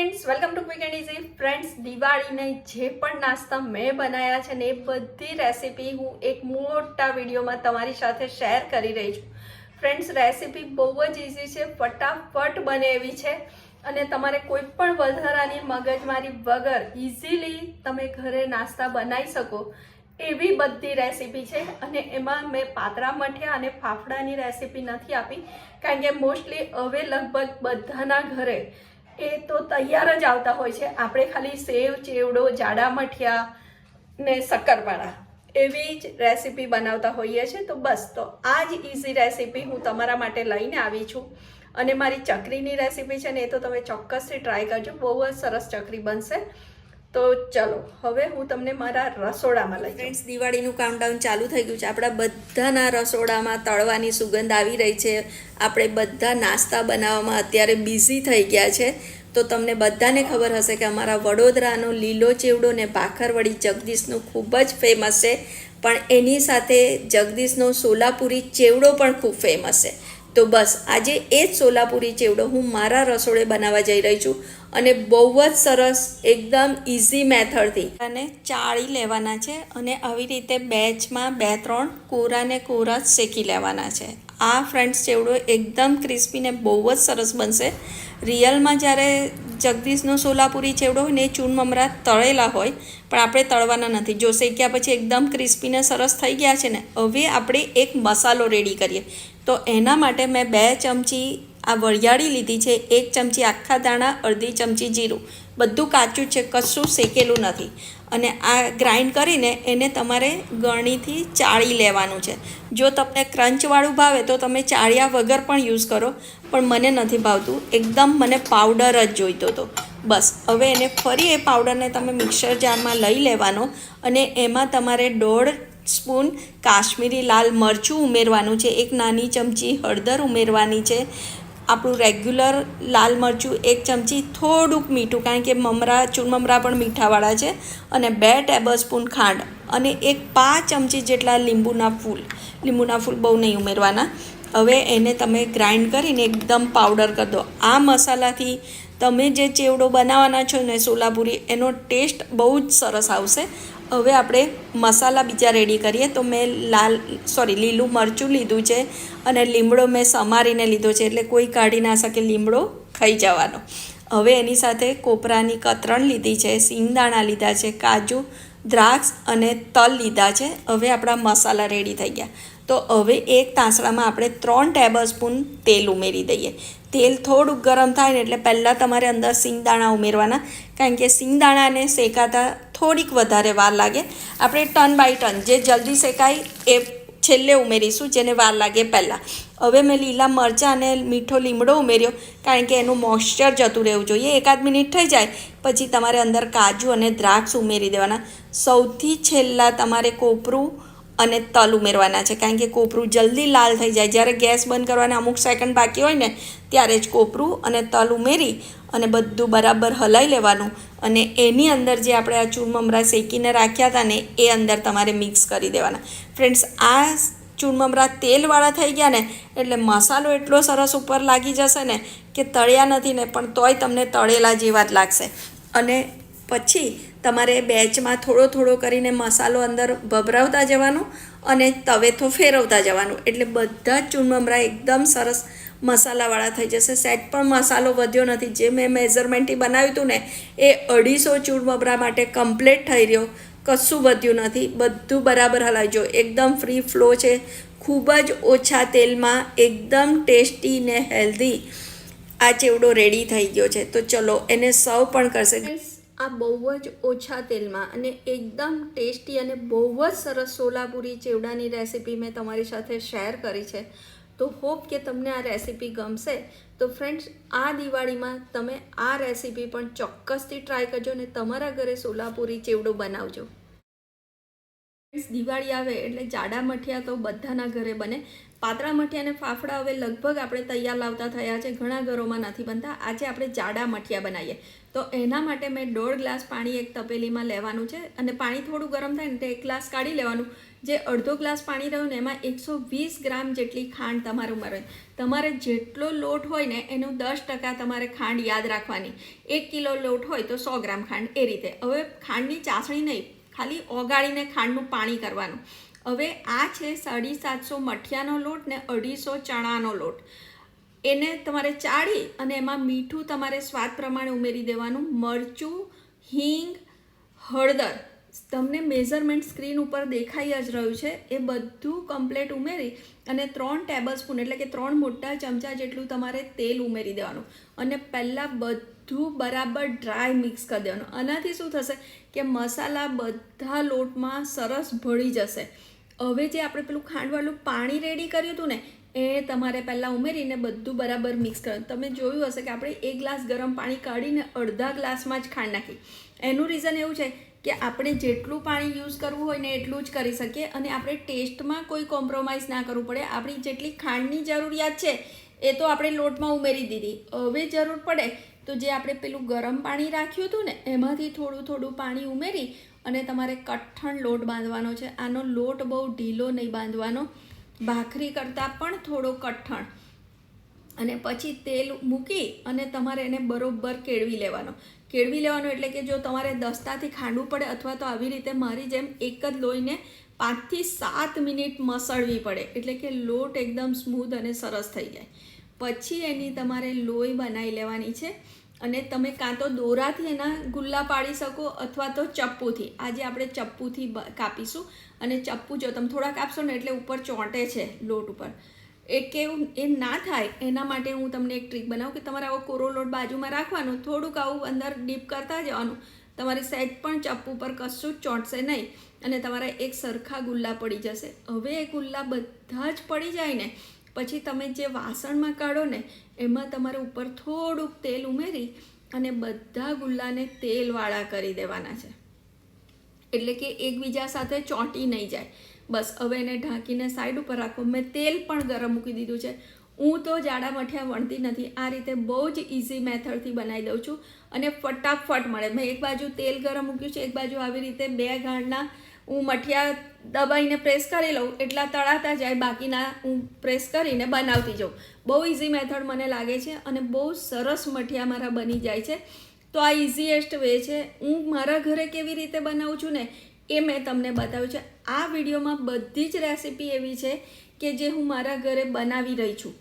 Friends, welcome to quick and easy. Friends, દિવાળીને જે પણ નાસ્તા મેં બનાવ્યા છે ને એ બધી રેસીપી હું એક મોટા વિડીયોમાં તમારી સાથે શેર કરી રહી છું. ફ્રેન્ડ્સ, રેસીપી બહુ જ ઇઝી છે, ફટાફટ બને એવી છે અને તમારે કોઈ પણ વધારાની મગજમારી વગર ઇઝીલી તમે ઘરે નાસ્તા બનાવી શકો એવી બધી રેસીપી છે. અને એમાં મેં પાતળા મઠિયા અને ફાફડાની રેસીપી નથી આપી કારણ કે મોસ્ટલી હવે લગભગ બધાના ઘરે એ તો તૈયાર જ આવતા હોય છે. આપણે ખાલી સેવ, ચેવડો, જાડા મઠિયા ને શક્કરપારા એવી જ રેસીપી બનાવતા હોઈએ છીએ. તો બસ, તો આ જ ઇઝી રેસીપી હું તમારા માટે લઈને આવી છું. અને મારી ચકરીની રેસીપી છે ને એ તો તમે ચોક્કસથી ટ્રાય કરજો, બહુ જ સરસ ચકરી બનશે. તો ચલો હવે હું તમને મારા રસોડામાં લઈ જાઉં. ફ્રેન્ડ્સ, દિવાળીનું કાઉન્ટડાઉન ચાલુ થઈ ગયું છે. આપણા બધાના રસોડામાં તળવાની સુગંધ આવી રહી છે. આપણે બધા નાસ્તા બનાવવામાં અત્યારે બિઝી થઈ ગયા છે. તો તમને બધાને ખબર હશે કે અમારા વડોદરાનો લીલો ચેવડો ને ભાખરવડી જગદીશનું ખૂબ જ ફેમસ છે. પણ એની સાથે જગદીશનો સોલાપુરી ચેવડો પણ ખૂબ ફેમસ છે. તો બસ આજે એ જ સોલાપુરી ચેવડો હું મારા રસોડે બનાવવા જઈ રહી છું અને બહુ જ સરસ એકદમ ઇઝી મેથડથી અને ચાળી લેવાના છે અને આવી રીતે બેચમાં 2-3 કોરાને કોરા શેકી લેવાના છે. આ ફ્રેન્ડ્સ ચેવડો એકદમ ક્રિસ્પી ને બહુ જ સરસ બનશે. રિયલમાં જ્યારે જગદીશનો સોલાપુરી ચેવડો હોય ને એ ચૂન મમરા તળેલા હોય, પણ આપણે તળવાના નથી. જો શેક્યા પછી એકદમ ક્રિસ્પી ને સરસ થઈ ગયા છે ને, હવે આપણે એક મસાલો રેડી કરીએ. તો એના માટે મેં 2 ચમચી આ વરિયાળી લીધી છે, 1 ચમચી આખા દાણા, અડધી ચમચી જીરું. બધું કાચું છે, કશું શેકેલું નથી. અને આ ગ્રાઇન્ડ કરીને એને તમારે ગળણીથી ચાળી લેવાનું છે. જો તમને ક્રંચવાળું ભાવે તો તમે ચાળ્યા વગર પણ યુઝ કરો, પણ મને નથી ભાવતું, એકદમ મને પાવડર જ જોઈતો હતો. બસ હવે એને ફરી એ પાવડરને તમે મિક્સર જારમાં લઈ લેવાનો અને એમાં તમારે 1.5 સ્પૂન કાશ્મીરી લાલ મરચું ઉમેરવાનું છે, 1 નાની ચમચી હળદર ઉમેરવાની છે, આપણું રેગ્યુલર લાલ મરચું 1 ચમચી, થોડુંક મીઠું કારણ કે ચૂન મમરા પણ મીઠાવાળા છે, અને 2 ટેબલસ્પૂન ખાંડ અને 5 ચમચી જેટલા લીંબુના ફૂલ બહુ નહીં ઉમેરવાના. હવે એને તમે ગ્રાઇન્ડ કરીને એકદમ પાવડર કરી દો. આ મસાલાથી તમે જે ચેવડો બનાવવાના છો ને સોલાપુરી, એનો ટેસ્ટ બહુ જ સરસ આવશે. હવે આપણે મસાલા બીજા રેડી કરીએ. તો મેં લીલું મરચું લીધું છે અને લીમડો મેં સમારીને લીધો છે, એટલે કોઈ કાઢી ના શકે, લીમડો ખાઈ જવાનો. હવે એની સાથે કોપરાની કતરણ લીધી છે, સિંગદાણા લીધા છે, કાજુ, દ્રાક્ષ અને તલ લીધા છે. હવે આપણા મસાલા રેડી થઈ ગયા. તો હવે એક તાંસળામાં આપણે 3 ટેબલસ્પૂન તેલ ઉમેરી દઈએ. તેલ થોડુંક ગરમ થાય ને એટલે પહેલાં તમારે અંદર સિંગદાણા ઉમેરવાના, કારણ કે સિંગદાણાને શેકાતા થોડીક વધારે વાર લાગે. આપણે ટર્ન બાય ટર્ન જે જલ્દી શેકાય એ છેલ્લે ઉમેરીશું, જેને વાર લાગે પહેલાં. હવે મેં લીલા મરચાં અને મીઠો લીમડો ઉમેર્યો કારણ કે એનું મોઇશ્ચર જતું રહેવું જોઈએ. 1-8 મિનિટ થઈ જાય પછી તમારે અંદર કાજુ અને દ્રાક્ષ ઉમેરી દેવાના. સૌથી છેલ્લાં તમારે કોપરું અને તલ ઉમેરવાના છે, કારણ કે કોપરું જલ્દી લાલ થઈ જાય. જ્યારે ગેસ બંધ કરવાના અમુક સેકન્ડ બાકી હોય ને ત્યારે જ કોપરું અને તલ ઉમેરી અને બધું બરાબર હલાવી લેવાનું. અને એની અંદર જે આપણે આ ચૂન મમરા શેકીને રાખ્યા હતા ને એ અંદર તમારે મિક્સ કરી દેવાના. ફ્રેન્ડ્સ, આ ચૂન મમરા તેલવાળા થઈ ગયા ને એટલે મસાલો એટલો સરસ ઉપર લાગી જશે ને કે તળ્યા નથી ને પણ તોય તમને તળેલા જેવા જ લાગશે. અને પછી તમારે બેચમાં થોડો કરીને મસાલો અંદર ભભરાવતા જવાનું અને તવેથો ફેરવતા જવાનું, એટલે બધા જ ચૂન મમરા એકદમ સરસ મસાલાવાળા થઈ જશે. સેટ પણ મસાલો વધ્યો નથી. જે મેં મેઝરમેન્ટથી બનાવ્યું હતું ને એ 250 ચૂન મમરા માટે કમ્પ્લીટ થઈ રહ્યો, કશું વધ્યું નથી. બધું બરાબર હલાવજો. એકદમ ફ્રી ફ્લો છે, ખૂબ જ ઓછા તેલમાં એકદમ ટેસ્ટી ને હેલ્ધી આ ચેવડો રેડી થઈ ગયો છે. તો ચલો એને સર્વ પણ કરશે. આ બહુ જ ઓછા તેલમાં અને એકદમ ટેસ્ટી અને બહુ જ સરસ સોલાપુરી ચેવડાની રેસીપી મેં તમારી સાથે શેર કરી છે. તો હોપ કે તમને આ રેસીપી ગમશે. તો ફ્રેન્ડ્સ, આ દિવાળીમાં તમે આ રેસીપી પણ ચોક્કસથી ટ્રાય કરજો અને તમારા ઘરે સોલાપુરી ચેવડો બનાવજો. દિવાળી આવે એટલે જાડા મઠિયા તો બધાના ઘરે બને, પાતળા મઠિયા અને ફાફડા હવે લગભગ આપણે તૈયાર લાવતા થયા છે, ઘણા ઘરોમાં નથી બનતા. આજે આપણે જાડા મઠિયા બનાવીએ. તો એના માટે મેં 1.5 ગ્લાસ પાણી એક તપેલીમાં લેવાનું છે અને પાણી થોડું ગરમ થાય ને તો 1 ગ્લાસ કાઢી લેવાનું. જે અડધો ગ્લાસ પાણી રહ્યું ને એમાં 120 ગ્રામ જેટલી ખાંડ તમારે ઉમેરવાની. તમારે જેટલો લોટ હોય ને એનું 10% તમારે ખાંડ યાદ રાખવાની. 1 કિલો લોટ હોય તો 100 ગ્રામ ખાંડ, એ રીતે. હવે ખાંડની ચાસણી નહીં, ખાલી ઓગાળીને ખાંડનું પાણી કરવાનું. હવે આ છે 750 મઠિયાનો લોટ ને 250 ચણાનો લોટ. એને તમારે ચાળી અને એમાં મીઠું તમારે સ્વાદ પ્રમાણે ઉમેરી દેવાનું. મરચું, હિંગ, હળદર તમને મેઝરમેન્ટ સ્ક્રીન ઉપર દેખાઈ જ રહ્યું છે, એ બધું કમ્પ્લીટ ઉમેરી અને 3 ટેબલસ્પૂન એટલે કે 3 મોટા ચમચા જેટલું તમારે તેલ ઉમેરી દેવાનું અને પહેલાં બધું બરાબર ડ્રાય મિક્સ કરી દેવાનું. આનાથી શું થશે કે મસાલા બધા લોટમાં સરસ ભળી જશે. હવે જે આપણે પેલું ખાંડવાળું પાણી રેડી કર્યું હતું ને એ તમારે પહેલાં ઉમેરીને બધું બરાબર મિક્સ કરવાનું. તમે જોયું હશે કે આપણે 1 ગ્લાસ ગરમ પાણી કાઢીને અડધા ગ્લાસમાં જ ખાંડ નાખી. એનું રીઝન એવું છે કે આપણે જેટલું પાણી યુઝ કરવું હોય ને એટલું જ કરી શકીએ અને આપણે ટેસ્ટમાં કોઈ કોમ્પ્રોમાઇઝ ના કરવું પડે. આપણી જેટલી ખાંડની જરૂરિયાત છે એ તો આપણે લોટમાં ઉમેરી દીધી. હવે જરૂર પડે તો જે આપણે પેલું ગરમ પાણી રાખ્યું હતું ને એમાંથી થોડું પાણી ઉમેરી અને તમારે કઠણ લોટ બાંધવાનો છે. આનો લોટ બહુ ઢીલો નહીં બાંધવાનો, ભાખરી કરતાં પણ થોડો કઠણ. અને પછી તેલ મૂકી અને તમારે એને બરોબર કેળવી લેવાનો એટલે કે જો તમારે દસ્તાથી ખાંડવું પડે અથવા તો આવી રીતે મારી જેમ એક જ લોહીને 5 થી 7 મિનિટ મસળવી પડે એટલે કે લોટ એકદમ સ્મૂથ અને સરસ થઈ જાય. પછી એની તમારે લોહી બનાવી લેવાની છે અને તમે કાં તો દોરાથી એના ગુલ્લા પાડી શકો અથવા તો ચપ્પુથી. આજે આપણે ચપ્પુથી કાપીશું અને ચપ્પુ જો તમે થોડા કાપશો ને એટલે ઉપર ચોંટે છે લોટ ઉપર. એ કેવું એ ના થાય એના માટે હું તમને એક ટ્રીક બનાવું કે તમારે આવો કોરો લોટ બાજુમાં રાખવાનું, થોડુંક આવું અંદર ડીપ કરતા જવાનું. તમારી સહેજ પણ ચપ્પુ પર કશું જ ચોંટશે નહીં અને તમારા એક સરખા ગુલ્લા પડી જશે. હવે એ ગુલ્લા બધા જ પડી જાય ને પછી તમે જે વાસણમાં કાઢો ને એમાં તમારે ઉપર થોડુંક તેલ ઉમેરી અને બધા ગુલ્લાને તેલવાળા કરી દેવાના છે એટલે કે એકબીજા સાથે ચોંટી નહીં જાય. બસ હવે એને ઢાંકીને સાઈડ ઉપર રાખો. મેં તેલ પણ ગરમ મૂકી દીધું છે. હું તો જાડા મઠિયા વણતી નથી, આ રીતે બહુ જ ઇઝી મેથડથી બનાવી દઉં છું અને ફટાફટ મળે. મેં એક બાજુ તેલ ગરમ મૂક્યું છે, એક બાજુ આવી રીતે 2 ગાંઠના હું મઠિયા દબાઈને પ્રેસ કરી લઉં એટલા તળાતા જાય, બાકીના હું પ્રેસ કરીને બનાવતી જાઉં. બહુ ઇઝી મેથડ મને લાગે છે અને બહુ સરસ મઠિયા મારા બની જાય છે. તો આ ઇઝીએસ્ટ વે છે. હું મારા ઘરે કેવી રીતે બનાવું છું ને એ મેં તમને બતાવ્યું છે. આ વિડીયોમાં બધી જ રેસીપી એવી છે કે જે હું મારા ઘરે બનાવી રહી છું.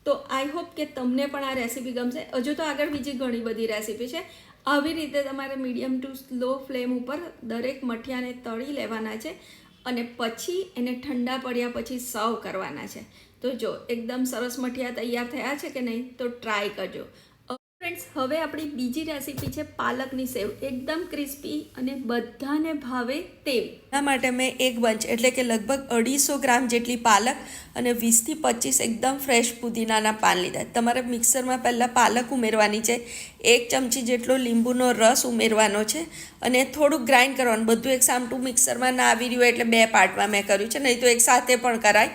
તો આઈ હોપ કે તમને પણ આ રેસીપી ગમશે. હજુ તો આગળ બીજી ઘણી બધી રેસીપી છે. આવી રીતે તમારે મીડિયમ ટુ સ્લો ફ્લેમ ઉપર દરેક મઠિયાને તળી લેવાના છે અને પછી એને ઠંડા પડ્યા પછી સર્વ કરવાના છે. તો જો એકદમ સરસ મઠિયા તૈયાર થયા છે કે નહીં તો ટ્રાય કરજો. ફ્રેન્ડ્સ, હવે આપણી બીજી રેસીપી છે પાલકની સેવ. એકદમ ક્રિસ્પી અને બધાને ભાવે તેવી. એના માટે મેં એક બંચ એટલે કે લગભગ 250 ગ્રામ જેટલી પાલક અને 20 થી 25 એકદમ ફ્રેશ પુદીનાના પાન લીધા. તમારે મિક્સરમાં પહેલાં પાલક ઉમેરવાની છે, 1 ચમચી જેટલો લીંબુનો રસ ઉમેરવાનો છે અને થોડુંક ગ્રાઇન્ડ કરવાનું. બધું એક સામટું મિક્સરમાં ના આવી રહ્યું એટલે 2 પાર્ટમાં મેં કર્યું છે, નહીં તો એક સાથે પણ કરાય.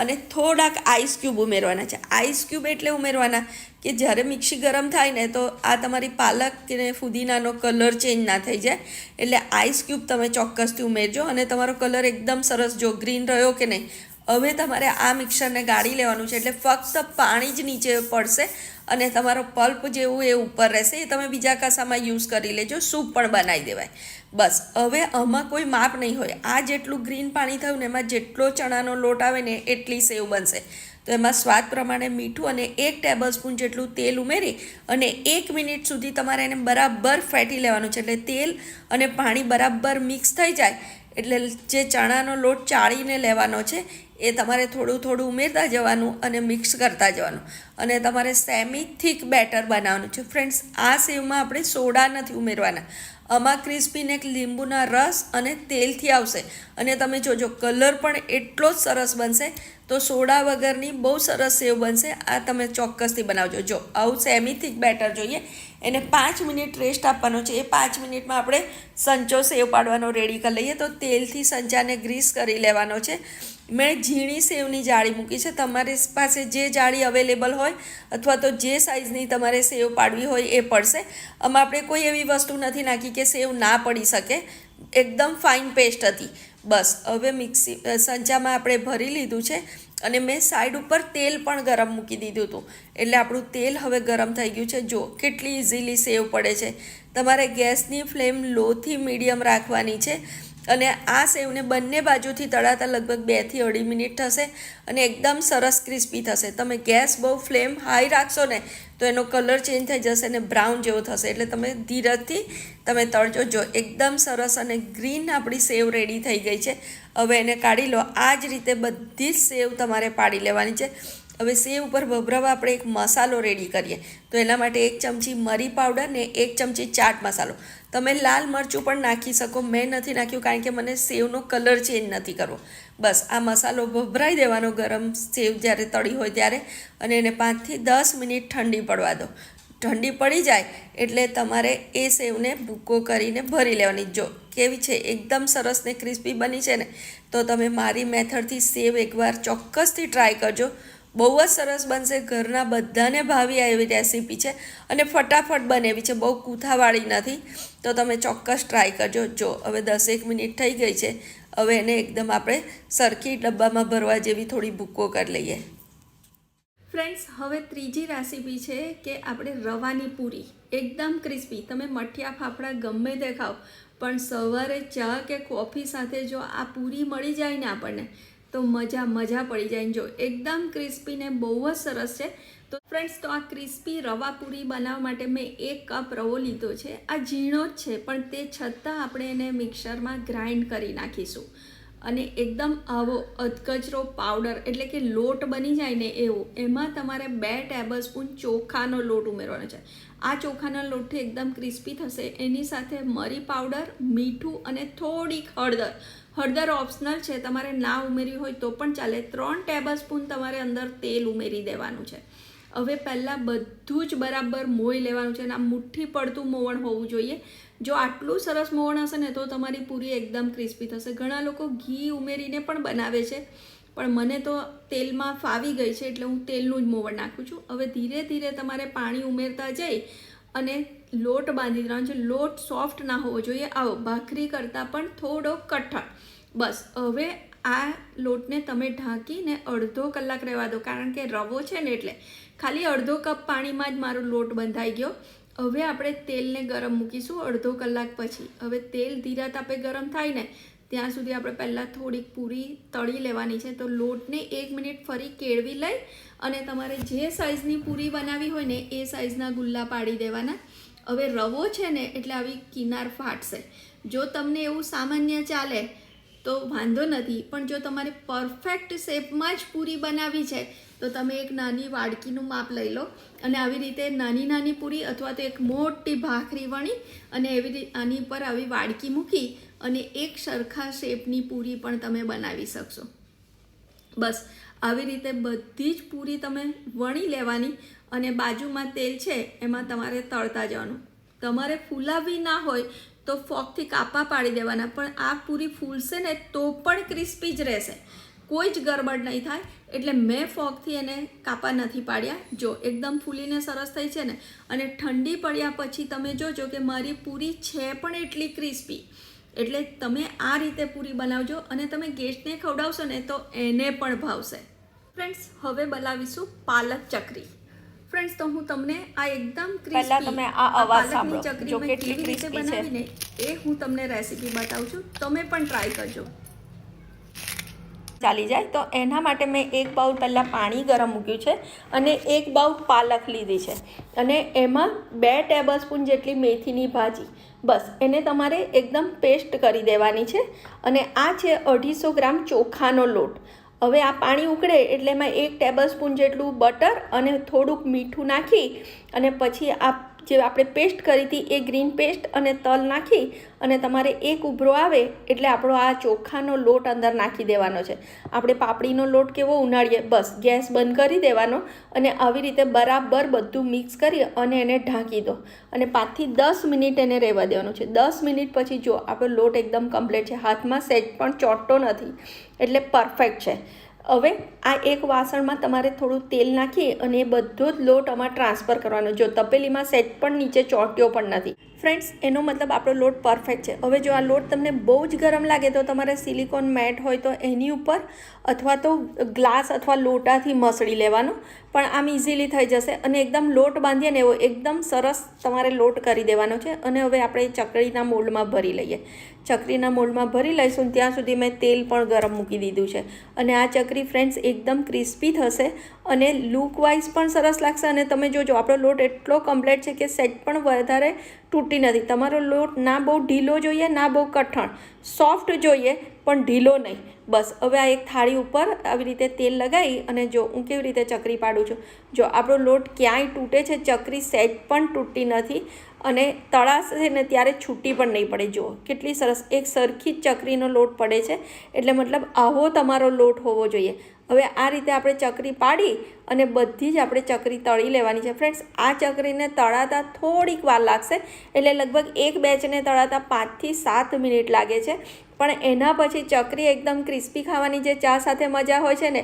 અને થોડાક આઈસ ક્યુબ ઉમેરવાના છે. આઈસ ક્યુબ એટલે ઉમેરવાના કે જ્યારે મિક્સી ગરમ થાય ને તો આ તમારી પાલક કે ફુદીનાનો કલર ચેન્જ ના થઈ જાય. એટલે આઈસ ક્યુબ તમે ચોક્કસથી ઉમેરજો અને તમારો કલર એકદમ સરસ જો ગ્રીન રહ્યો કે નહીં. હવે તમારે આ મિક્સરને ગાળી લેવાનું છે એટલે ફક્ત પાણી જ નીચે પડશે અને તમારો પલ્પ જેવું એ ઉપર રહેશે. એ તમે બીજા કશામાં યુઝ કરી લેજો, સૂપ પણ બનાવી દેવાય. બસ હવે આમાં કોઈ માપ નહીં હોય. આ જેટલું ગ્રીન પાણી થયું ને એમાં જેટલો ચણાનો લોટ આવે ને એટલી સેવ બનશે. તો એમાં સ્વાદ પ્રમાણે મીઠું અને 1 ટેબલસ્પૂન જેટલું તેલ ઉમેરી અને 1 મિનિટ સુધી તમારે એને બરાબર ફેટી લેવાનું છે. એટલે તેલ અને પાણી બરાબર મિક્સ થઈ જાય એટલે જે ચણાનો લોટ ચાળીને લેવાનો છે એ તમારે થોડું ઉમેરતા જવાનું અને મિક્સ કરતા જવાનું અને તમારે સેમી થીક બેટર બનાવવાનું છે. ફ્રેન્ડ્સ, આ સેવમાં આપણે સોડા નથી ઉમેરવાના. આમાં ક્રિસ્પીને લીંબુના રસ અને તેલથી આવશે અને તમે જોજો કલર પણ એટલો જ સરસ બનશે. તો સોડા વગરની બહુ સરસ સેવ બનશે. આ તમે ચોક્કસથી બનાવજો. જો આવું સેમી થીક બેટર જોઈએ, એને 5 મિનિટ રેસ્ટ આપવાનો છે. એ 5 મિનિટમાં આપણે સંચો સેવ પાડવાનો રેડી કરી લઈએ. તો તેલથી સંચાને ગ્રીસ કરી લેવાનો છે મેં ઝીણી સેવની જાળી મૂકી છે. તમારી પાસે જે જાળી અવેલેબલ હોય અથવા તો જે સાઇઝની તમારે સેવ પાડવી હોય એ પડશે. આમાં આપણે કોઈ એવી વસ્તુ નથી નાખી કે સેવ ના પડી શકે. એકદમ ફાઇન પેસ્ટ હતી. બસ હવે મિક્સી સંચામાં આપણે ભરી લીધું છે અને મેં સાઈડ ઉપર તેલ પણ ગરમ મૂકી દીધું હતું. એટલે આપણું તેલ હવે ગરમ થઈ ગયું છે. જો કેટલી ઇઝીલી સેવ પડે છે. તમારે ગેસની ફ્લેમ લોથી મીડિયમ રાખવાની છે અને આ સેવને બંને બાજુથી તળાતા લગભગ 2 થી 2.5 મિનિટ થશે અને એકદમ સરસ ક્રિસ્પી થશે. તમે ગેસ બહુ ફ્લેમ હાઈ રાખશો ને તો એનો કલર ચેન્જ થઈ જશે અને બ્રાઉન જેવો થશે. એટલે તમે ધીરજથી તમે તળજો. જો એકદમ સરસ અને ગ્રીન આપણી સેવ રેડી થઈ ગઈ છે. હવે એને કાઢી લો. આ જ રીતે બધી જ સેવ તમારે પાડી લેવાની છે. હવે સેવ ઉપર ભભરાવા આપણે એક મસાલો રેડી કરીએ. તો એના માટે 1 ચમચી મરી પાવડર ને 1 ચમચી ચાટ મસાલો. તમે લાલ મરચું પણ નાખી શકો. મેં નથી નાખ્યું કારણ કે મને સેવનો કલર ચેન્જ નથી કરવો. બસ આ મસાલો ભભરાઈ દેવાનો ગરમ સેવ જ્યારે તળી હોય ત્યારે અને એને 5 થી 10 મિનિટ ઠંડી પડવા દો. ઠંડી પડી જાય એટલે તમારે એ સેવને ભૂકો કરીને ભરી લેવાની. જો કેવી છે, એકદમ સરસ ને ક્રિસ્પી બની છે ને. તો તમે મારી મેથડથી સેવ એકવાર ચોક્કસથી ટ્રાય કરજો. બહુ જ સરસ બનશે. ઘરના બધાને ભાવી એવી રેસીપી છે અને ફટાફટ બને એવી છે. બહુ કૂથાવાળી નથી. તો તમે ચોક્કસ ટ્રાય કરજો. જો હવે 10 મિનિટ થઈ ગઈ છે. હવે એને એકદમ આપણે સરખી ડબ્બામાં ભરવા જેવી થોડી ભૂકો કરી લઈએ. ફ્રેન્ડ્સ, હવે ત્રીજી રેસીપી છે કે આપણે રવાની પૂરી એકદમ ક્રિસ્પી. તમે મઠિયા ફાફડા ગમે તે ખાઓ પણ સવારે ચા કે કોફી સાથે જો આ પૂરી મળી જાય ને આપણને તો મજા પડી જાય. જો એકદમ ક્રિસ્પી ને બહુ જ સરસ છે. તો ફ્રેન્ડ્સ, તો આ ક્રિસ્પી રવા પૂરી બનાવવા માટે મેં 1 કપ રવો લીધો છે. આ ઝીણો જ છે પણ તે છતાં આપણે એને મિક્સરમાં ગ્રાઇન્ડ કરી નાખીશું અને એકદમ આવો અધકચરો પાવડર એટલે કે લોટ બની જાય ને એવો. એમાં તમારે 2 ટેબલસ્પૂન ચોખાનો લોટ ઉમેરવાનો છે. આ ચોખાના લોટથી એકદમ ક્રિસ્પી થશે. એની સાથે મરી પાવડર, મીઠું અને થોડીક હળદર. હળદર ઓપ્શનલ છે, તમારે ના ઉમેરી હોય તો પણ ચાલે. 3 ટેબલસ્પૂન તમારે અંદર તેલ ઉમેરી દેવાનું છે. હવે પહેલાં બધું જ બરાબર મોઈ લેવાનું છે અને આ મુઠ્ઠી પડતું મોવણ હોવું જોઈએ. જો આટલું સરસ મોવણ હશે ને તો તમારી પૂરી એકદમ ક્રિસ્પી થશે. ઘણા લોકો ઘી ઉમેરીને પણ બનાવે છે પણ મને તો તેલમાં ફાવી ગઈ છે એટલે હું તેલનું જ મોવણ નાખું છું. હવે ધીરે ધીરે તમારે પાણી ઉમેરતા જઈ અને લોટ બાંધી દેવાનો છે. લોટ સોફ્ટ ના હોવો જોઈએ. આવો ભાખરી કરતાં પણ થોડો કઠણ. બસ હવે આ લોટને તમે ઢાંકીને અડધો કલાક રહેવા દો. કારણ કે રવો છે ને એટલે ખાલી અડધો કપ પાણીમાં જ મારો લોટ બંધાઈ ગયો. હવે આપણે તેલને ગરમ મૂકીશું અડધો કલાક પછી. હવે તેલ ધીરા તાપે ગરમ થાય ને ત્યાં સુધી આપણે પહેલાં થોડીક પૂરી તળી લેવાની છે. તો લોટને 1 મિનિટ ફરી કેળવી લઈ અને તમારે જે સાઇઝની પૂરી બનાવી હોય ને એ સાઇઝના ગુલ્લા પાડી દેવાના. હવે રવો છે ને એટલે આવી કિનાર ફાટશે. જો તમને એવું સામાન્ય ચાલે તો વાંધો નથી પણ જો તમારે પરફેક્ટ શેપમાં જ પૂરી બનાવી છે તો તમે એક નાની વાડકીનું માપ લઈ લો અને આવી રીતે નાની પૂરી અથવા તો એક મોટી ભાખરી વણી અને એવી રીતે આની પર આવી વાડકી મૂકી અને એક સરખા શેપની પૂરી પણ તમે બનાવી શકશો. બસ આવી રીતે બધી જ પૂરી તમે વણી લેવાની અને બાજુમાં તેલ છે એમાં તમારે તળતા જવાનું. તમારે ફૂલાવી ના હોય તો ફોકથી કાપા પાડી દેવાના. પણ આ પૂરી ફૂલશે ને તો પણ ક્રિસ્પી જ રહેશે. કોઈ જ ગરબડ નહીં થાય. એટલે મેં ફોકથી એને કાપા નથી પાડ્યા. જો એકદમ ફૂલીને સરસ થઈ છે ને અને ઠંડી પડ્યા પછી તમે જોજો કે મારી પૂરી છે પણ એટલી ક્રિસ્પી. એટલે તમે આ રીતે પૂરી બનાવજો અને તમે ગેસ્ટને ખવડાવશો ને તો એને પણ ભાવશે. ફ્રેન્ડ્સ, હવે બનાવીશું પાલક ચકરી. ફ્રેન્ડ્સ, તો હું તમને આ એકદમ ક્રિસ્પી તમે આ અવાજ સાંભળો જો કેટલી ક્રિસ્પી બનાવીને એ હું તમને રેસીપી બતાવું છું. તમે પણ ટ્રાય કરજો. ચાલી જાય તો એના માટે મેં 1 બાઉલ પહેલાં પાણી ગરમ મૂક્યું છે અને 1 બાઉલ પાલક લીધી છે અને એમાં 2 ટેબલસ્પૂન જેટલી મેથીની ભાજી. બસ એને તમારે એકદમ પેસ્ટ કરી દેવાની છે અને આ છે 250 ગ્રામ ચોખાનો લોટ. હવે આ પાણી ઉકળે એટલે એમાં 1 ટેબલસ્પૂન જેટલું બટર અને થોડુંક મીઠું નાખી અને પછી આ જે આપણે પેસ્ટ કરી હતી એ ગ્રીન પેસ્ટ અને તલ નાખી અને તમારે એક ઉભરો આવે એટલે આપણો આ ચોખાનો લોટ અંદર નાખી દેવાનો છે. આપણે પાપડીનો લોટ કેવો ઉનાળીએ, બસ ગેસ બંધ કરી દેવાનો અને આવી રીતે બરાબર બધું મિક્સ કરી અને એને ઢાંકી દો અને 5 થી 10 મિનિટ એને રહેવા દેવાનું છે. 10 મિનિટ પછી જો આપણો લોટ એકદમ કમ્પ્લીટ છે, હાથમાં સહેજ પણ ચોંટતો નથી, એટલે પરફેક્ટ છે. હવે આ એક વાસણમાં તમારે થોડું તેલ નાખી અને એ બધો જ લોટ આમાં ટ્રાન્સફર કરવાનો. જો તપેલીમાં સહેજ પણ નીચે ચોંટ્યો પણ નથી ફ્રેન્ડ્સ, એનો મતલબ આપણો લોટ પરફેક્ટ છે. હવે જો આ લોટ તમને બહુ જ ગરમ લાગે તો તમારે સિલિકોન મેટ હોય તો એની ઉપર અથવા તો ગ્લાસ અથવા લોટાથી મસળી લેવાનો, પણ આમ ઇઝીલી થઈ જશે. અને એકદમ લોટ બાંધીએ ને એવો એકદમ સરસ તમારે લોટ કરી દેવાનો છે. અને હવે આપણે ચકરીના મોલ્ડમાં ભરી લઈએ. ચકરીના મોલ્ડમાં ભરી લઈશું ત્યાં સુધી મેં તેલ પણ ગરમ મૂકી દીધું છે. અને આ ચકરી ફ્રેન્ડ્સ એકદમ ક્રિસ્પી થશે અને લુક વાઇઝ પણ સરસ લાગશે. અને તમે જોજો આપણો લોટ એટલો કમ્પ્લીટ છે કે સેટ પણ વધારે તૂટી નથી. તમારો લોટ ના બહુ ઢીલો જોઈએ ના બહુ કઠણ, સોફ્ટ જોઈએ પણ ઢીલો નહીં. બસ હવે આ એક થાળી ઉપર આવી રીતે તેલ લગાવી અને જો હું કેવી રીતે ચકરી પાડું છું. જો આપણો લોટ ક્યાંય તૂટે છે, ચકરી સેટ પણ તૂટતી નથી અને તળાશે ને ત્યારે છૂટી પણ નહીં પડે. જુઓ કેટલી સરસ એક સરખી જ ચકરીનો લોટ પડે છે, એટલે મતલબ આવો તમારો લોટ હોવો જોઈએ. હવે આ રીતે આપણે ચકરી પાડી અને બધી જ આપણે ચકરી તળી લેવાની છે. ફ્રેન્ડ્સ, આ ચકરીને તળાતા થોડીક વાર લાગશે, એટલે લગભગ એક બેચને તળાતા 5 થી 7 મિનિટ લાગે છે. પણ એના પછી ચકરી એકદમ ક્રિસ્પી ખાવાની જે ચા સાથે મજા હોય છે ને,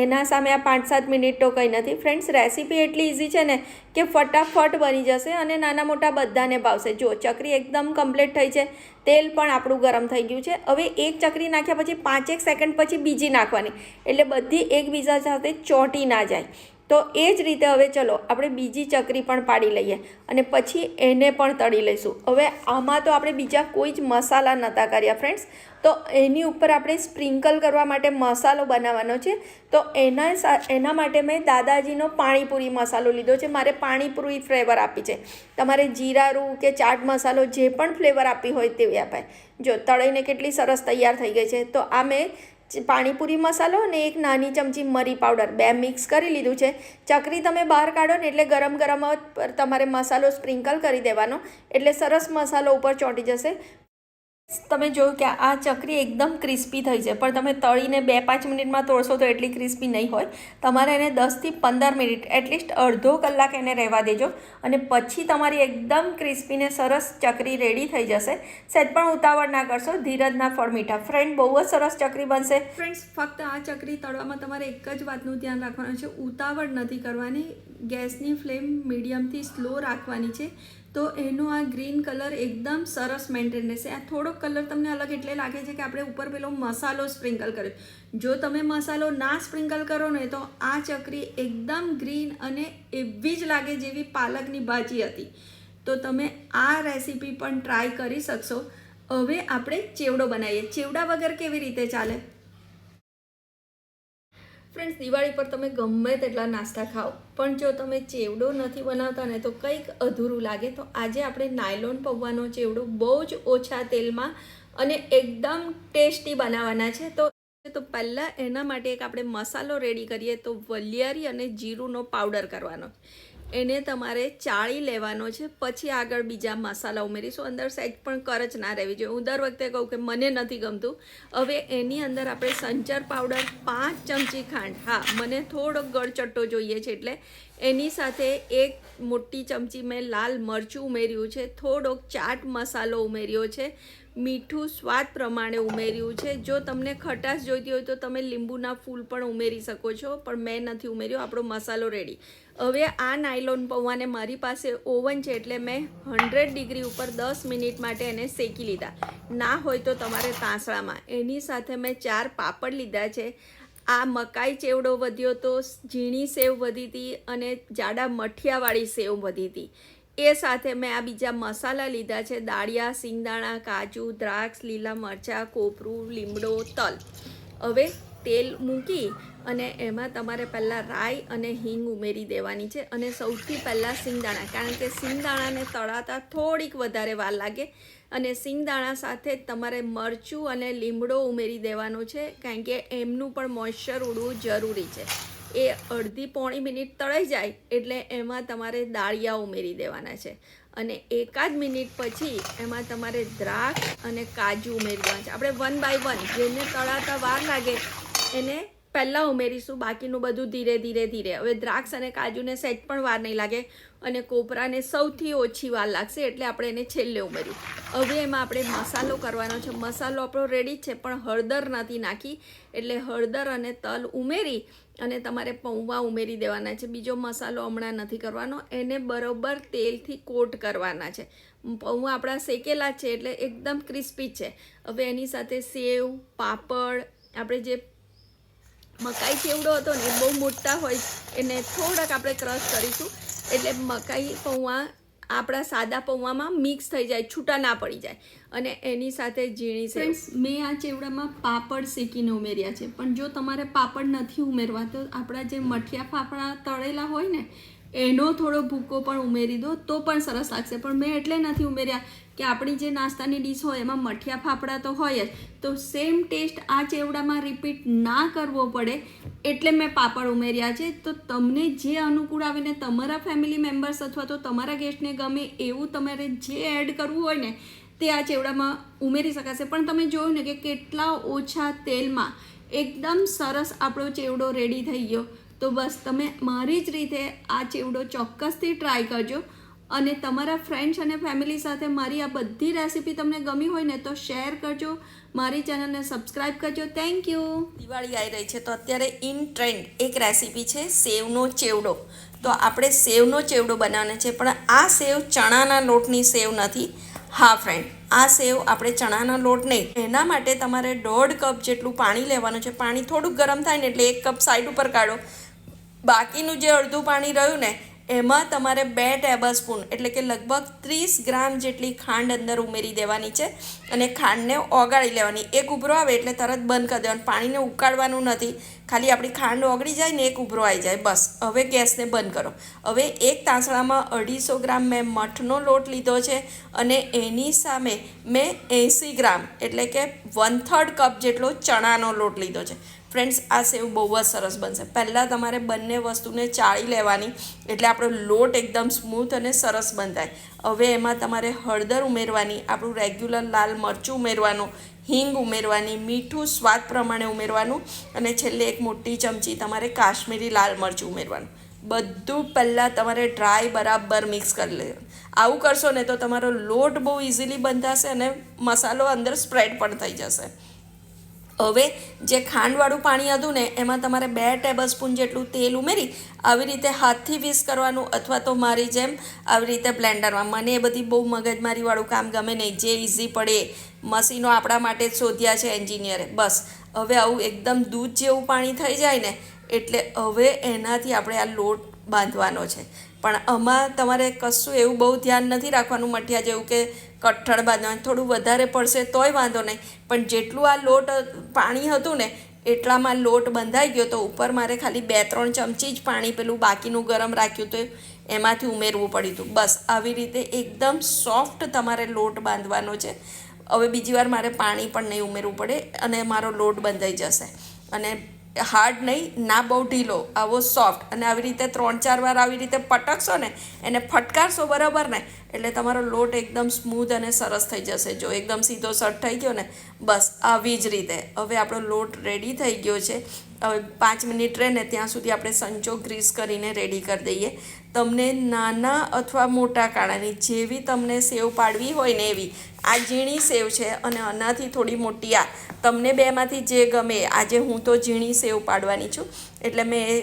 એના સામે આ 5-7 મિનિટ તો કંઈ નથી. ફ્રેન્ડ્સ, રેસીપી એટલી ઇઝી છે ને કે ફટાફટ બની જશે અને નાના મોટા બધાને ભાવશે. જો ચકરી એકદમ કમ્પ્લીટ થઈ છે, તેલ પણ આપણું ગરમ થઈ ગયું છે. હવે એક ચકરી નાખ્યા પછી 5-1 સેકન્ડ પછી બીજી નાખવાની, એટલે બધી એકબીજા સાથે ચોંટી ના જાય. તો એ જ રીતે હવે ચલો આપણે બીજી ચકરી પણ પાડી લઈએ અને પછી એને પણ તળી લઈશું. હવે આમાં તો આપણે બીજા કોઈ જ મસાલા નહોતા કર્યા ફ્રેન્ડ્સ, તો એની ઉપર આપણે સ્પ્રિંકલ કરવા માટે મસાલો બનાવવાનો છે. તો એના માટે મેં દાદાજીનો પાણીપુરી મસાલો લીધો છે. મારે પાણીપુરી ફ્લેવર આપી છે. તમારે જીરારું કે ચાટ મસાલો જે પણ ફ્લેવર આપી હોય તેવી અપાય. જો તળીને કેટલી સરસ તૈયાર થઈ ગઈ છે. તો આ મેં પાણીપુરી મસાલો અને એક નાની ચમચી મરી પાવડર 2 મિક્સ કરી લીધું છે. ચકરી તમે બહાર કાઢો ને એટલે ગરમ ગરમ તમારે મસાલો સ્પ્રિંકલ કરી દેવાનો, એટલે સરસ મસાલો ઉપર ચોંટી જશે. તમે જોયું કે આ ચકરી એકદમ ક્રિસ્પી થઈ છે, પણ તમે તળીને 2-5 મિનિટમાં તોડશો તો એટલી ક્રિસ્પી નહીં હોય. તમારે એને 10 થી 15 મિનિટ એટલીસ્ટ અડધો કલાક એને રહેવા દેજો અને પછી તમારી એકદમ ક્રિસ્પીને સરસ ચકરી રેડી થઈ જશે. સેજ પણ ઉતાવળ ના કરશો, ધીરજના ફળ મીઠા. ફ્રેન્ડ, બહુ જ સરસ ચકરી બનશે. ફ્રેન્ડ્સ, ફક્ત આ ચકરી તળવામાં તમારે એક જ વાતનું ધ્યાન રાખવાનું છે, ઉતાવળ નથી કરવાની. ગેસની ફ્લેમ મીડિયમથી સ્લો રાખવાની છે. તો એનો આ ગ્રીન કલર એકદમ સરસ મેન્ટેન રહેશે. આ થોડોક કલર તમને અલગ એટલે લાગે છે કે આપણે ઉપર પેલો મસાલો સ્પ્રિંકલ કર્યો. જો તમે મસાલો ના સ્પ્રિંકલ કરો ને તો આ ચકરી એકદમ ગ્રીન અને એવી જ લાગે જેવી પાલકની ભાજી હતી. તો તમે આ રેસીપી પણ ટ્રાય કરી શકશો. હવે આપણે ચેવડો બનાવીએ. ચેવડા વગર કેવી રીતે ચાલે ફ્રેન્ડ્સ? દિવાળી પર તમે ગમે તેટલા નાસ્તા ખાઓ, પણ જો તમે ચેવડો નથી બનાવતા ને તો કંઈક અધૂરું લાગે. તો આજે આપણે નાયલોન પૌવાનો ચેવડો બહુ જ ઓછા તેલમાં અને એકદમ ટેસ્ટી બનાવવાના છે. તો પહેલાં એના માટે એક આપણે મસાલો રેડી કરીએ. તો વલિયારી અને જીરુંનો પાવડર કરવાનો, એને તમારે ચાળી લેવાનો છે. પછી આગળ બીજા મસાલા ઉમેરીશું. અંદર સેજ પણ કરચ ના રહેવી જોઈએ. હું દર વખતે કહું કે મને નથી ગમતું. હવે એની અંદર આપણે સંચર પાવડર, 5 ચમચી ખાંડ, હા મને થોડોક ગળચટ્ટો જોઈએ છે એટલે એની સાથે 1 મોટી ચમચી મેં લાલ મરચું ઉમેર્યું છે, થોડોક ચાટ મસાલો ઉમેર્યો છે, મીઠું સ્વાદ પ્રમાણે ઉમેર્યું છે. જો તમને ખટાશ જોઈતી હોય તો તમે લીંબુના ફૂલ પણ ઉમેરી શકો છો, પણ મેં નથી ઉમેર્યો. આપણો મસાલો રેડી. હવે આ નાયલોન પૌવાને મારી પાસે ઓવન છે એટલે મેં 100 ડિગ્રી ઉપર 10 મિનિટ માટે એને શેકી લીધા. ના હોય તો તમારે તાંસળામાં. એની સાથે મેં 4 પાપડ લીધા છે. આ મકાઈ ચેવડો વધ્યો તો ઝીણી સેવ વધી હતી અને જાડા મઠિયાવાળી સેવ વધી હતી. એ સાથે મેં આ બીજા મસાલા લીધા છે, દાળિયા, સિંગદાણા, કાજુ, દ્રાક્ષ, લીલા મરચાં, કોપરું, લીમડો, તલ. હવે તેલ મૂકી અને એમાં તમારે પહેલાં રાઈ અને હિંગ ઉમેરી દેવાની છે. અને સૌથી પહેલાં સિંગદાણા, કારણ કે સિંગદાણાને તળાતા થોડીક વધારે વાર લાગે. અને સિંગદાણા સાથે જ તમારે મરચું અને લીમડો ઉમેરી દેવાનો છે, કારણ કે એમનું પણ મોઇશ્ચર ઉડવું જરૂરી છે. એ અડધી પોણી મિનિટ તળાઈ જાય એટલે એમાં તમારે દાળિયા ઉમેરી દેવાના છે અને એકાદ મિનિટ પછી એમાં તમારે દ્રાક્ષ અને કાજુ ઉમેરી દેવાના છે. આપણે 1 બાય 1 જેને તળાતા વાર લાગે એને પહેલાં ઉમેરીશું, બાકીનું બધું ધીરે ધીરે ધીરે. હવે દ્રાક્ષ અને કાજુને સહેજ પણ વાર નહીં લાગે અને કોપરાને સૌથી ઓછી વાર લાગશે એટલે આપણે એને છેલ્લે ઉમેર્યું. હવે એમાં આપણે મસાલો કરવાનો છે. મસાલો આપણો રેડી જ છે પણ હળદર નથી નાખી એટલે હળદર અને તલ ઉમેરી અને તમારે પૌવા ઉમેરી દેવાના છે. બીજો મસાલો હમણાં નથી કરવાનો, એને બરોબર તેલથી કોટ કરવાના છે. પૌવા આપણા શેકેલા છે એટલે એકદમ ક્રિસ્પી છે. હવે એની સાથે સેવ, પાપડ, આપણે જે મકાઈ ચેવડો હતો ને એ બહુ મોટા હોય એને થોડાક આપણે ક્રશ કરીશું એટલે મકાઈ પૌવા આપણા સાદા પૌવામાં મિક્સ થઈ જાય, છૂટા ના પડી જાય. અને એની સાથે ઝીણી સેવ. મેં આ ચેવડામાં પાપડ શેકીને ઉમેર્યા છે, પણ જો તમારે પાપડ નથી ઉમેરવા તો આપણા જે મઠિયા ફાફડા તળેલા હોય ને એનો થોડો ભૂકો પણ ઉમેરી દો તો પણ સરસ લાગશે. પણ મેં એટલે નથી ઉમેર્યા કે આપણી જે નાસ્તાની ડીશ હોય એમાં મઠિયા ફાફડા તો હોય જ, તો સેમ ટેસ્ટ આ ચેવડામાં રિપીટ ના કરવો પડે એટલે મેં પાપડ ઉમેર્યા છે. તો તમને જે અનુકૂળ આવીને તમારા ફેમિલી મેમ્બર્સ અથવા તો તમારા ગેસ્ટને ગમે એવું તમારે જે એડ કરવું હોય ને તે આ ચેવડામાં ઉમેરી શકાશે. પણ તમે જોયું ને કે કેટલા ઓછા તેલમાં એકદમ સરસ આપણો ચેવડો રેડી થઈ ગયો. તો બસ તમે મારી જ રીતે આ ચેવડો ચોક્કસથી ટ્રાય કરજો અને તમારા ફ્રેન્ડ્સ અને ફેમિલી સાથે મારી આ બધી રેસીપી તમને ગમી હોય ને તો શેર કરજો, મારી ચેનલને સબસ્ક્રાઈબ કરજો. Thank you. દિવાળી આવી રહી છે તો અત્યારે ઇન ટ્રેન્ડ એક રેસીપી છે સેવનો ચેવડો. તો આપણે સેવનો ચેવડો બનાવવાનો છે પણ આ સેવ ચણાના લોટની સેવ નથી. હા ફ્રેન્ડ, આ સેવ આપણે ચણાના લોટ નહીં, એના માટે તમારે 1.5 કપ જેટલું પાણી લેવાનું છે. પાણી થોડુંક ગરમ થાય ને એટલે 1 કપ સાઈડ ઉપર કાઢો. બાકીનું જે અડધું પાણી રહ્યું ને એમાં તમારે 2 ટેબલસ્પૂન એટલે કે લગભગ 30 ગ્રામ જેટલી ખાંડ અંદર ઉમેરી દેવાની છે અને ખાંડને ઓગાળી લેવાની. એક ઉભરો આવે એટલે તરત બંધ કરી દેવાનું. પાણીને ઉકાળવાનું નથી, ખાલી આપણી ખાંડ ઓગળી જાય ને એક ઉભરો આવી જાય બસ. હવે ગેસને બંધ કરો. હવે એક તાંસળામાં 250 ગ્રામ મેં મઠનો લોટ લીધો છે અને એની સામે મેં 80 ગ્રામ એટલે કે 1/3 કપ જેટલો ચણાનો લોટ લીધો છે. ફ્રેન્ડ્સ, આ સેવ બહુ જ સરસ બનશે. પહેલાં તમારે બંને વસ્તુને ચાળી લેવાની એટલે આપણો લોટ એકદમ સ્મૂથ અને સરસ બંધાય. હવે એમાં તમારે હળદર ઉમેરવાની, આપણું રેગ્યુલર લાલ મરચું ઉમેરવાનું, હિંગ ઉમેરવાની, મીઠું સ્વાદ પ્રમાણે ઉમેરવાનું અને છેલ્લે 1 મોટી ચમચી તમારે કાશ્મીરી લાલ મરચું ઉમેરવાનું. બધું પહેલાં તમારે ડ્રાય બરાબર મિક્સ કરી લેવાનું. આવું કરશો ને તો તમારો લોટ બહુ ઇઝીલી બંધાશે અને મસાલો અંદર સ્પ્રેડ પણ થઈ જશે. હવે જે ખાંડવાળું પાણી હતું ને એમાં તમારે 2 ટેબલસ્પૂન જેટલું તેલ ઉમેરી આવી રીતે હાથથી વિસ્ક કરવાનું અથવા તો મારી જેમ આવી રીતે બ્લેન્ડરમાં. મને એ બધી બહુ મગજમારીવાળું કામ ગમે નહીં, જે ઇઝી પડે. મશીનો આપણા માટે જ શોધ્યા છે એન્જિનિયરે. બસ હવે આવું એકદમ દૂધ જેવું પાણી થઈ જાય ને એટલે હવે એનાથી આપણે આ લોટ બાંધવાનો છે. પણ આમાં તમારે કશું એવું બહુ ધ્યાન નથી રાખવાનું મઠિયા જેવું કે કઠણ બાંધવાનું. થોડું વધારે પડશે તોય વાંધો નહીં, પણ જેટલું આ લોટ પાણી હતું ને એટલામાં લોટ બંધાઈ ગયો. તો ઉપર મારે ખાલી 2-3 ચમચી જ પાણી પેલું બાકીનું ગરમ રાખ્યું તો એમાંથી ઉમેરવું પડ્યું હતું. બસ આવી રીતે એકદમ સોફ્ટ તમારે લોટ બાંધવાનો છે. હવે બીજી વાર મારે પાણી પણ નહીં ઉમેરવું પડે અને મારો લોટ બંધાઈ જશે. અને હાર્ડ નહીં, ના બહુ ઢીલો, આવો સોફ્ટ. અને આવી રીતે 3-4 વાર આવી રીતે પટકશો ને, એને ફટકારશો બરાબર ને એટલે તમારો લોટ એકદમ સ્મૂથ અને સરસ થઈ જશે. જો એકદમ સીધો સટ થઈ ગયો ને બસ આવી જ રીતે. હવે આપણો લોટ રેડી થઈ ગયો છે. હવે 5 મિનિટ રહે ને ત્યાં સુધી આપણે સંચો ગ્રીસ કરીને રેડી કરી દઈએ. તમને નાના અથવા મોટા કાણાની જેવી તમને સેવ પાડવી હોય ને એવી. આ ઝીણી સેવ છે અને આનાથી થોડી મોટી આ. તમને બેમાંથી જે ગમે. આજે હું તો ઝીણી સેવ પાડવાની છું એટલે મેં એ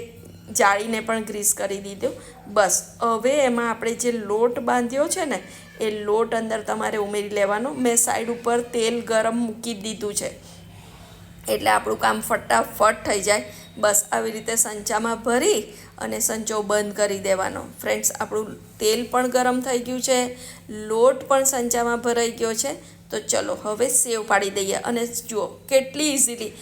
જાળીને પણ ગ્રીસ કરી દીધું. બસ હવે એમાં આપણે જે લોટ બાંધ્યો છે ને એ લોટ અંદર તમારે ઉમેરી લેવાનો. મેં સાઈડ ઉપર તેલ ગરમ મૂકી દીધું છે એટલે આપણું કામ ફટાફટ થઈ જાય. બસ આવી રીતે સંચામાં ભરી અને સંચો બંધ કરી દેવાનો. ફ્રેન્ડ્સ, આપણું તેલ પણ ગરમ થઈ ગયું છે, લોટ પણ સંચામાં ભરાઈ ગયો છે. તો ચલો હવે સેવ પાડી દઈએ. અને જુઓ કેટલી ઇઝીલી,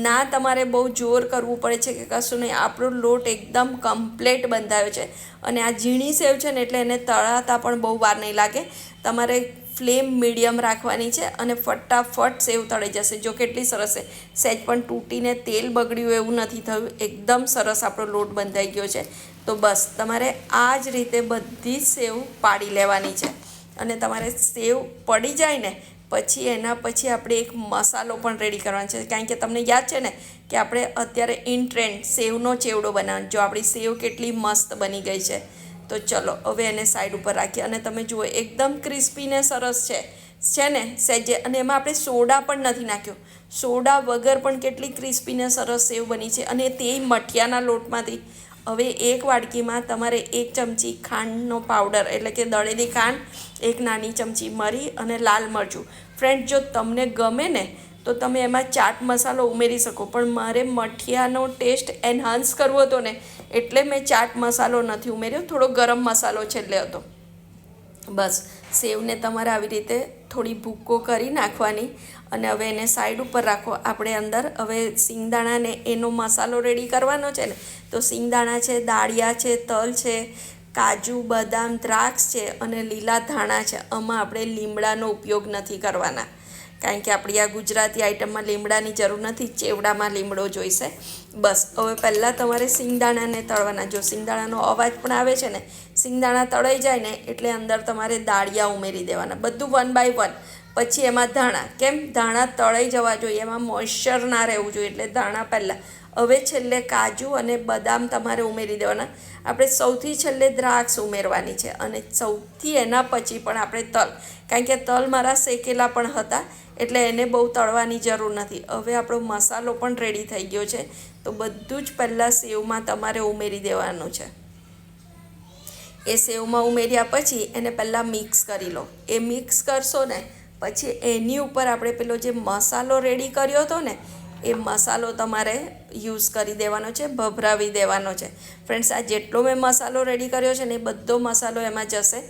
ના તમારે બહુ જોર કરવું પડે છે કે કશું નહીં. આપણો લોટ એકદમ કમ્પ્લેટ બંધાયો છે અને આ ઝીણી સેવ છે ને એટલે એને તળાતા પણ બહુ વાર નહીં લાગે. તમારે ફ્લેમ મીડિયમ રાખવાની છે અને ફટાફટ સેવ તળાઈ જશે. જો કેટલી સરસ છે, સહેજ પણ તૂટીને તેલ બગડ્યું એવું નથી થયું, એકદમ સરસ આપણો લોટ બંધાઈ ગયો છે. તો બસ તમારે આ જ રીતે બધી જ સેવ પાડી લેવાની છે અને તમારે સેવ પડી જાય ને પછી એના પછી આપણે એક મસાલો પણ રેડી કરવાનો છે. કારણ કે તમને યાદ છે ને કે આપણે અત્યારે ઇન ટ્રેન્ડ સેવનો ચેવડો બનાવવાનો. જો આપણી સેવ કેટલી મસ્ત બની ગઈ છે. તો ચલો હવે એને સાઈડ ઉપર રાખીએ અને તમે જુઓ એકદમ ક્રિસ્પી ને સરસ છે ને સહેજે. અને એમાં આપણે સોડા પણ નથી નાખ્યો, સોડા વગર પણ કેટલી ક્રિસ્પી ને સરસ સેવ બની છે અને તે મઠિયાના લોટમાંથી. હવે એક વાડકીમાં તમારે 1 ચમચી ખાંડનો પાવડર એટલે કે દળેલી ખાંડ, 1 નાની ચમચી મરી અને લાલ મરચું. ફ્રેન્ડ જો તમને ગમે ને તો તમે એમાં ચાટ મસાલો ઉમેરી શકો, પણ મારે મઠિયાનો ટેસ્ટ એન્હાન્સ કરવો હતો ને એટલે મેં ચાટ મસાલો નથી ઉમેર્યો, થોડો ગરમ મસાલો છેલ્લે હતો. બસ સેવને તમારે આવી રીતે થોડી ભૂકો કરી નાખવાની અને હવે એને સાઈડ ઉપર રાખો. આપણે અંદર હવે સિંગદાણાને એનો મસાલો રેડી કરવાનો છે ને, તો સિંગદાણા છે, દાળિયા છે, તલ છે, કાજુ, બદામ, દ્રાક્ષ છે અને લીલા ધાણા છે. આમાં આપણે લીમડાનો ઉપયોગ નથી કરવાના કારણ કે આપણી આ ગુજરાતી આઈટમમાં લીમડાની જરૂર નથી, ચેવડામાં લીમડો જોઈશે. બસ હવે પહેલાં તમારે સિંગદાણાને તળવાના. જો સિંગદાણાનો અવાજ પણ આવે છે ને, સિંગદાણા તળાઈ જાય ને એટલે અંદર તમારે દાળિયા ઉમેરી દેવાના, બધું 1 by 1. પછી એમાં ધાણા, કેમ ધાણા તળાઈ જવા જોઈએ, એમાં મોઇશ્ચર ના રહેવું જોઈએ એટલે ધાણા પહેલાં. હવે છેલ્લે કાજુ અને બદામ તમારે ઉમેરી દેવાના. આપણે સૌથી છેલ્લે દ્રાક્ષ ઉમેરવાની છે અને સૌથી એના પછી પણ આપણે તલ, કારણ કે તલ મારા શેકેલા પણ હતા એટલે એને બહુ તળવાની જરૂર નથી. હવે આપણો મસાલો પણ રેડી થઈ ગયો છે. તો બધું જ પહેલાં સેવમાં તમારે ઉમેરી દેવાનું છે. એ સેવમાં ઉમેર્યા પછી એને પહેલાં મિક્સ કરી લો. એ મિક્સ કરશો ને પછી એની ઉપર આપણે પેલો જે મસાલો રેડી કર્યો હતો ને એ મસાલો તમારે યુઝ કરી દેવાનો છે, ભભરાવી દેવાનો છે. ફ્રેન્ડ્સ આ જેટલો મેં મસાલો રેડી કર્યો છે ને એ બધો મસાલો એમાં જશે.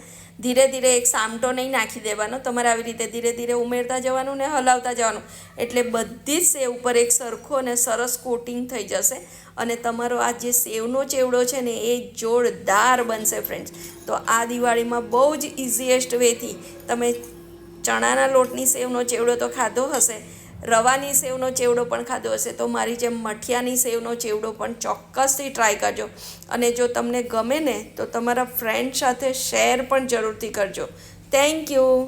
ધીરે ધીરે એક સામટો નહીં નાખી દેવાનો, તમારે આવી રીતે ધીરે ધીરે ઉમેરતા જવાનું ને હલાવતા જવાનું એટલે બધી જ સેવ ઉપર એક સરખો ને સરસ કોટિંગ થઈ જશે અને તમારો આ જે સેવનો ચેવડો છે ને એ જોરદાર બનશે. ફ્રેન્ડ્સ તો આ દિવાળીમાં બહુ જ ઇઝીએસ્ટ વેથી તમે ચણાના લોટની સેવનો ચેવડો તો ખાધો હશે, રવાની સેવનો ચેવડો પણ ખાધો હશે, તો મારી જેમ મઠિયાની સેવનો ચેવડો પણ ચોક્કસથી ટ્રાય કરજો. અને જો તમને ગમે ને તો તમારા ફ્રેન્ડ સાથે શેર પણ જરૂરથી કરજો. Thank you.